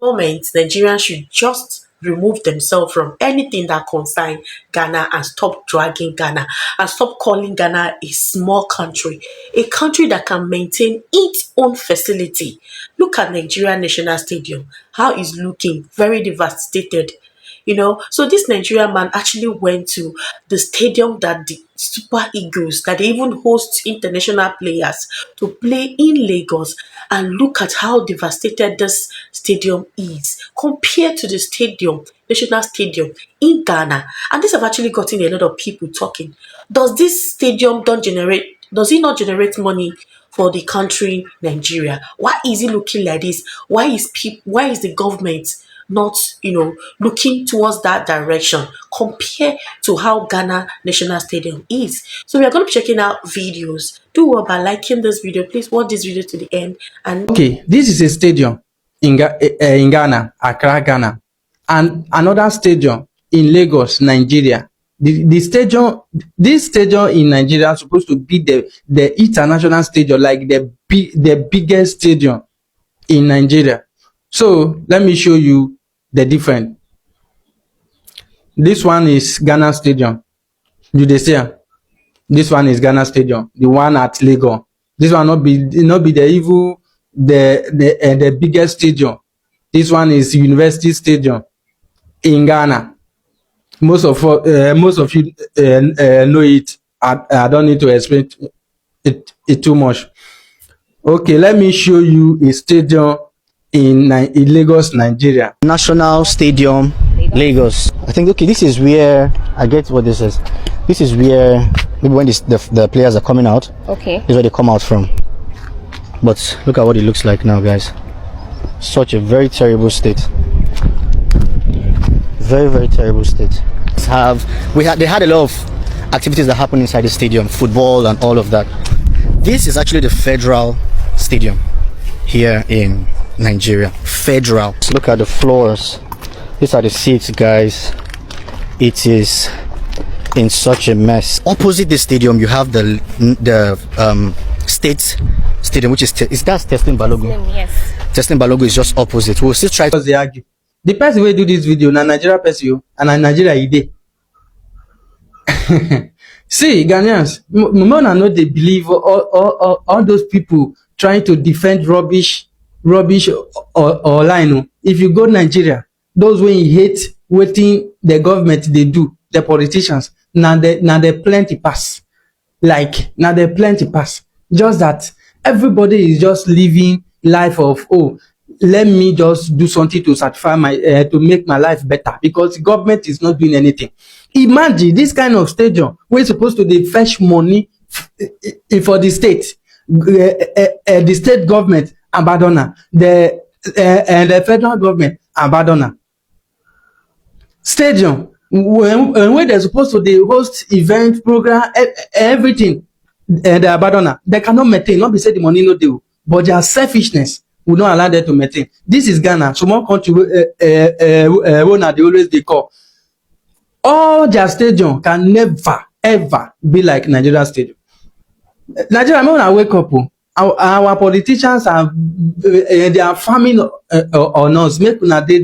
moment, Nigerians should just remove themselves from anything that concerns Ghana and stop dragging Ghana and stop calling Ghana a small country, a country that can maintain its own facility. Look at Nigerian National Stadium, how it's looking, very devastated. So this Nigerian man actually went to the stadium that the Super Eagles, that they even host international players to play in Lagos, and look at how devastated this stadium is compared to the national stadium in Ghana. And this have actually gotten a lot of people talking. Does it not generate money for the country Nigeria? Why is it looking like this? Why is the government not looking towards that direction compared to how Ghana National Stadium is? So we are going to be checking out videos. Do well by liking this video. Please watch this video to the end. And okay, this is a stadium in Ghana, Accra, Ghana, and another stadium in Lagos, Nigeria. This stadium in Nigeria is supposed to be the international stadium, like the biggest stadium in Nigeria. So let me show you the difference. This one is Ghana Stadium. Do they see? This one is Ghana Stadium, the one at Lagos. This one not be the biggest stadium. This one is University Stadium in Ghana. Most of you know it. I don't need to explain it too much. Okay, let me show you a stadium in Lagos, Nigeria. National Stadium, Lagos. I think, okay, this is where I get what this is. This is where maybe when the players are coming out. Okay. This is where they come out from. But look at what it looks like now, guys. Such a very terrible state. Very, very terrible state. They had a lot of activities that happen inside the stadium, football and all of that. This is actually the federal stadium here in Nigeria. Federal. Look at the floors. These are the seats, guys. It is in such a mess. Opposite the stadium, you have the state stadium, which is Testing Balogun. Yes. Testing Balogun is just opposite. We'll still try Because they argue. The person will do this video, na Nigeria person, and na Nigeria ide. See, Ghanaians, Mona know they believe all those people trying to defend rubbish or line. If you go to Nigeria, those when you hate waiting the government they do, the politicians, now they plenty pass. Like now they plenty pass. Just that everybody is just living life of, oh, let me just do something to satisfy my to make my life better, because the government is not doing anything. Imagine this kind of stadium we're supposed to fetch money for the state, the state government abandon the federal government abandon stadium when they're supposed to host event program, everything, and the abandon. They cannot maintain. Not be say the money no deal, but their selfishness will not allow them to maintain. This is Ghana. Small country they always they call. All their stadium can never ever be like Nigeria stadium. Nigeria, when I wake up, our politicians are they are farming on us. Make una they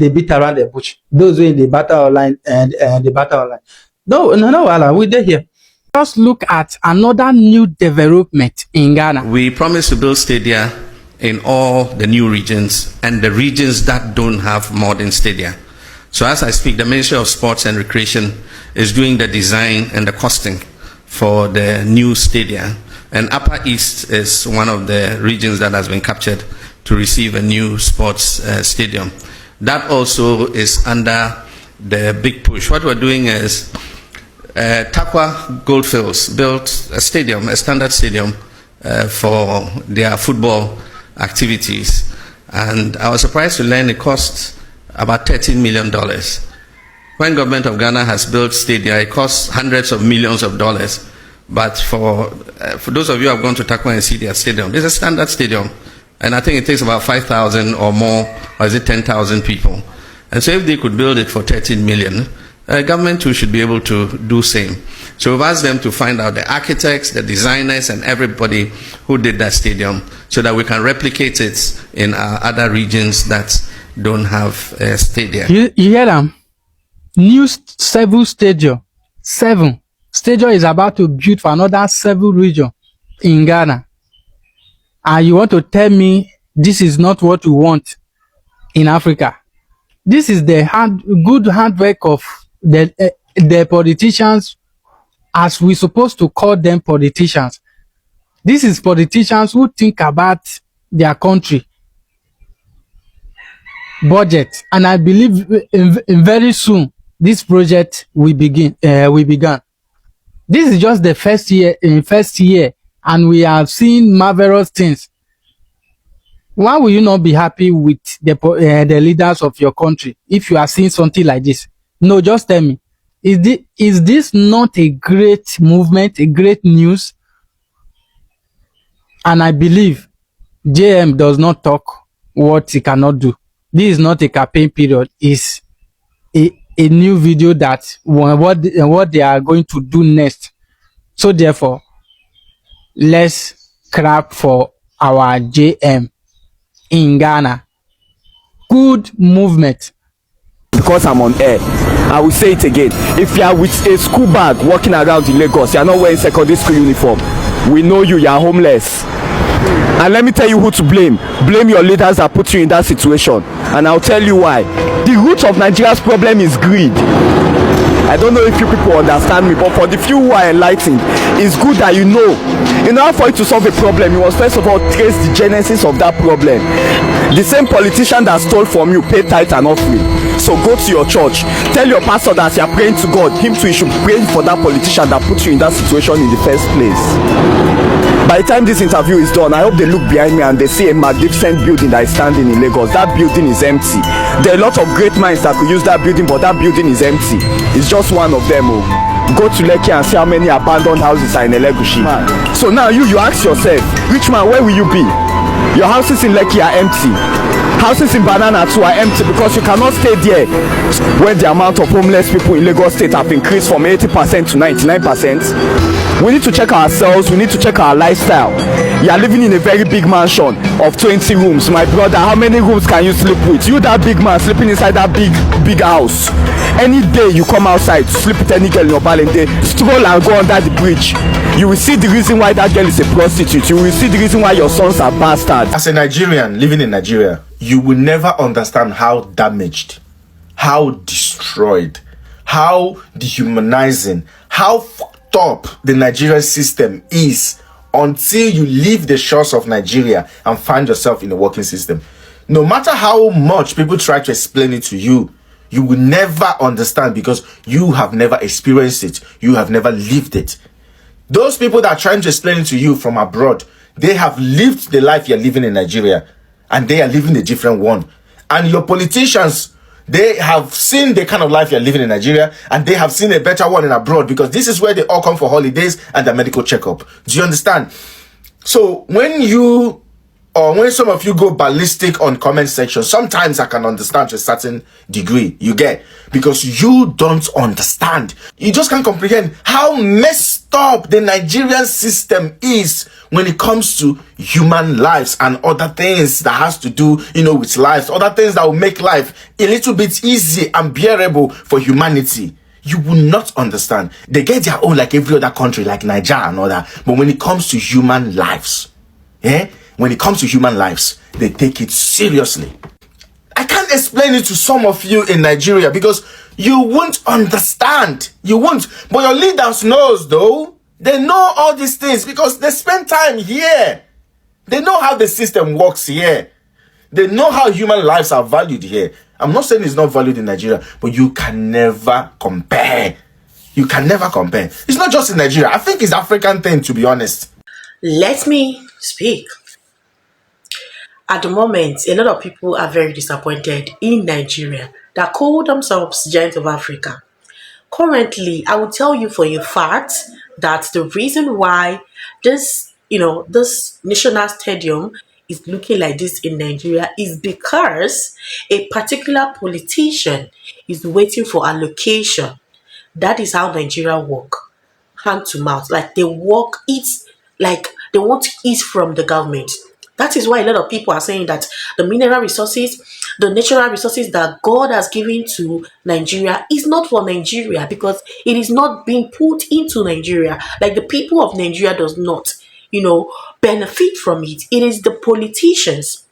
beat around the bush. Those way they battle online and the battle online. No, we there here. Just look at another new development in Ghana. We promise to build stadia in all the new regions and the regions that don't have modern stadia. So as I speak, the Ministry of Sports and Recreation is doing the design and the costing for the new stadia. And Upper East is one of the regions that has been captured to receive a new sports stadium. That also is under the big push. What we're doing is Takwa Goldfields built a stadium, a standard stadium for their football activities. And I was surprised to learn it cost about $13 million. When government of Ghana has built stadia, it costs hundreds of millions of dollars. But for those of you who have gone to Takwa and see their stadium, it's a standard stadium. And I think it takes about 5,000 or more, or is it 10,000 people? And so if they could build it for 13 million, government too should be able to do same. So we've asked them to find out the architects, the designers, and everybody who did that stadium so that we can replicate it in our other regions that don't have a stadium. You hear them? New seven stadium. 7 stadium is about to build for another 7 region in Ghana. And you want to tell me this is not what you want in Africa? This is the good handwork of the politicians, as we supposed to call them politicians. This is politicians who think about their country budget, and I believe in very soon this project will begin. We began. This is just the first year, and we have seen marvelous things. Why will you not be happy with the leaders of your country if you are seeing something like this? No, just tell me, is this not a great movement, a great news? And I believe JM does not talk what he cannot do. This is not a campaign period. It's a new video that what they are going to do next. So therefore, let's clap for our JM in Ghana. Good movement. Because I'm on air, I will say it again. If you are with a school bag walking around in Lagos, you are not wearing secondary school uniform, we know you are homeless. And let me tell you who to blame. Blame your leaders that put you in that situation. And I'll tell you why. The root of Nigeria's problem is greed. I don't know if you people understand me, but for the few who are enlightened, it's good that you know. In order for you to solve a problem, you must first of all trace the genesis of that problem. The same politician that stole from you paid tithe and offering. So go to your church, tell your pastor that you are praying to God, him too, you should pray for that politician that put you in that situation in the first place. By the time this interview is done, I hope they look behind me and they see a magnificent building that is standing in Lagos. That building is empty. There are a lot of great minds that could use that building, but that building is empty. It's just one of them. Oh. Go to Lekki and see how many abandoned houses are in Elegushi. So now you ask yourself, rich man, where will you be? Your houses in Lekki are empty. Houses in Banana too are empty because you cannot stay there when the amount of homeless people in Lagos State have increased from 80% to 99%. We need to check ourselves, we need to check our lifestyle. You are living in a very big mansion of 20 rooms. My brother, how many rooms can you sleep with? You, that big man, sleeping inside that big house. Any day you come outside to sleep with any girl in your balance, stroll and go under the bridge. You will see the reason why that girl is a prostitute. You will see the reason why your sons are bastards. As a Nigerian living in Nigeria, you will never understand how damaged, how destroyed, how dehumanizing, how fucked up the Nigerian system is until you leave the shores of Nigeria and find yourself in a working system. No matter how much people try to explain it to you, you will never understand because you have never experienced it. You have never lived it. Those people that are trying to explain it to you from abroad, they have lived the life you're living in Nigeria and they are living a different one. And your politicians, they have seen the kind of life you're living in Nigeria and they have seen a better one in abroad because this is where they all come for holidays and their medical checkup. Do you understand? So when you or when some of you go ballistic on comment section, sometimes I can understand to a certain degree, you get, because you don't understand. You just can't comprehend how messed up the Nigerian system is when it comes to human lives and other things that has to do, with lives, other things that will make life a little bit easy and bearable for humanity. You will not understand. They get their own like every other country, like Nigeria and all that. But when it comes to human lives, when it comes to human lives, they take it seriously. I can't explain it to some of you in Nigeria because you won't understand. You won't. But your leaders knows though. They know all these things because they spend time here. They know how the system works here. They know how human lives are valued here. I'm not saying it's not valued in Nigeria, but you can never compare. You can never compare. It's not just in Nigeria. I think it's African thing, to be honest. Let me speak. At the moment, a lot of people are very disappointed in Nigeria that call themselves Giants of Africa. Currently, I will tell you for a fact that the reason why this national stadium is looking like this in Nigeria is because a particular politician is waiting for allocation. That is how Nigeria works. hand to mouth. Like they work, eat, like they want to eat from the government. That is why a lot of people are saying that the mineral resources, the natural resources that God has given to Nigeria is not for Nigeria, because it is not being put into Nigeria. Like the people of Nigeria does not, benefit from it. It is the politicians.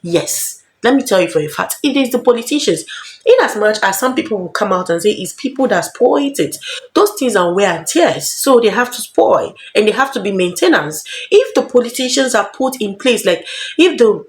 Yes, let me tell you for a fact, it is the politicians. In as much as some people will come out and say it's people that spoil it, those things are wear and tears, so they have to spoil and they have to be maintenance. If the politicians are put in place, like if the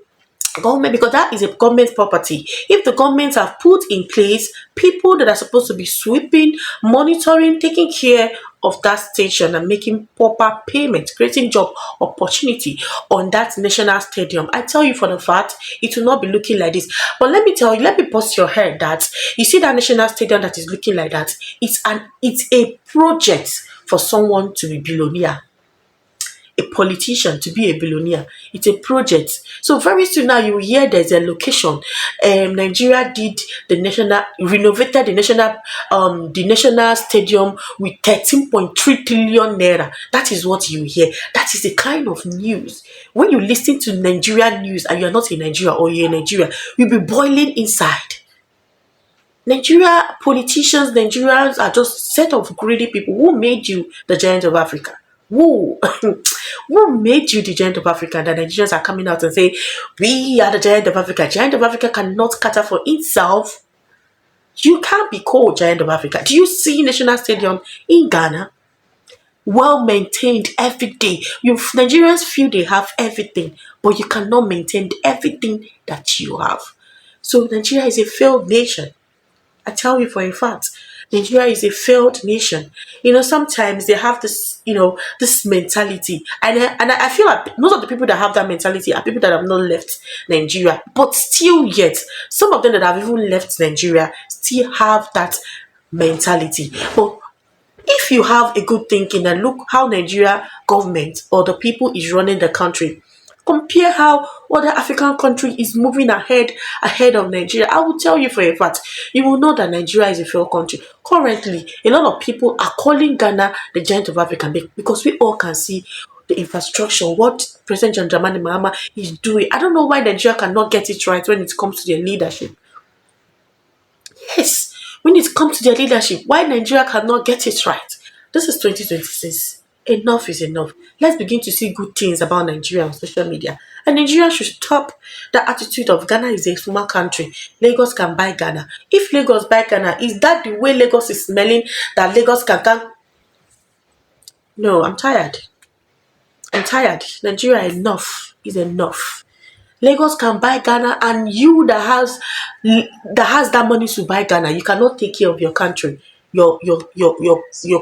government, because that is a government property, if the governments have put in place people that are supposed to be sweeping, monitoring, taking care of that station and making proper payment, creating job opportunity on that national stadium, I tell you for the fact it will not be looking like this. But let me tell you, let me bust your head that you see that national stadium that is looking like that, it's a project for someone to be billionaire, a politician to be a billionaire. It's a project. So very soon now you will hear there's a location. Nigeria did renovated the national stadium with 13.3 trillion naira. That is what you hear. That is the kind of news. When you listen to Nigerian news and you're not in Nigeria or you're in Nigeria, you'll be boiling inside. Nigeria politicians, Nigerians are just set of greedy people. Who made you the giant of Africa? Who? Who made you the giant of Africa? The Nigerians are coming out and say, we are the giant of Africa. Giant of Africa cannot cater for itself. You can't be called giant of Africa. Do you see National Stadium in Ghana? Well maintained every day. Nigerians feel they have everything, but you cannot maintain everything that you have. So Nigeria is a failed nation. I tell you for a fact, Nigeria is a failed nation. Sometimes they have this, this mentality, and I feel like most of the people that have that mentality are people that have not left Nigeria, but still yet some of them that have even left Nigeria still have that mentality. But if you have a good thinking and look how Nigeria government or the people is running the country, compare how other African country is moving ahead of Nigeria, I will tell you for a fact, you will know that Nigeria is a failed country. Currently, a lot of people are calling Ghana the giant of Africa because we all can see the infrastructure, what President John Dramani Mahama is doing. I don't know why Nigeria cannot get it right when it comes to their leadership. Yes, when it comes to their leadership, why Nigeria cannot get it right? This is 2026. Enough is enough. Let's begin to see good things about Nigeria on social media. And Nigeria should stop the attitude of Ghana is a small country. Lagos can buy Ghana. If Lagos buy Ghana, is that the way Lagos is smelling? That Lagos can? No, I'm tired. I'm tired. Nigeria, enough is enough. Lagos can buy Ghana, and you that has that money to buy Ghana, you cannot take care of your country, your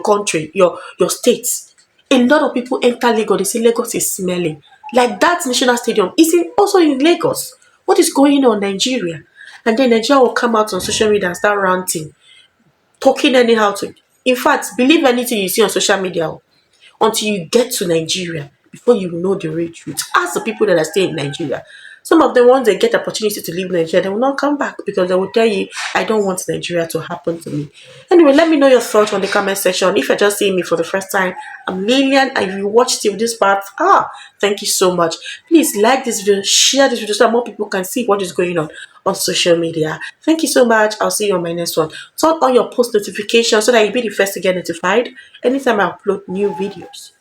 country, your state. A lot of people enter Lagos, they say Lagos is smelling. Like that national stadium is also in Lagos. What is going on in Nigeria? And then Nigeria will come out on social media and start ranting, talking anyhow to. In fact, believe anything you see on social media until you get to Nigeria before you know the real truth. Ask the people that are staying in Nigeria. Some of them, once they get the opportunity to leave Nigeria, they will not come back because they will tell you, I don't want Nigeria to happen to me. Anyway, let me know your thoughts on the comment section. If you're just seeing me for the first time, I'm Lilian, and if you watched till this part, thank you so much. Please like this video, share this video so that more people can see what is going on social media. Thank you so much. I'll see you on my next one. Turn on your post notifications so that you'll be the first to get notified anytime I upload new videos.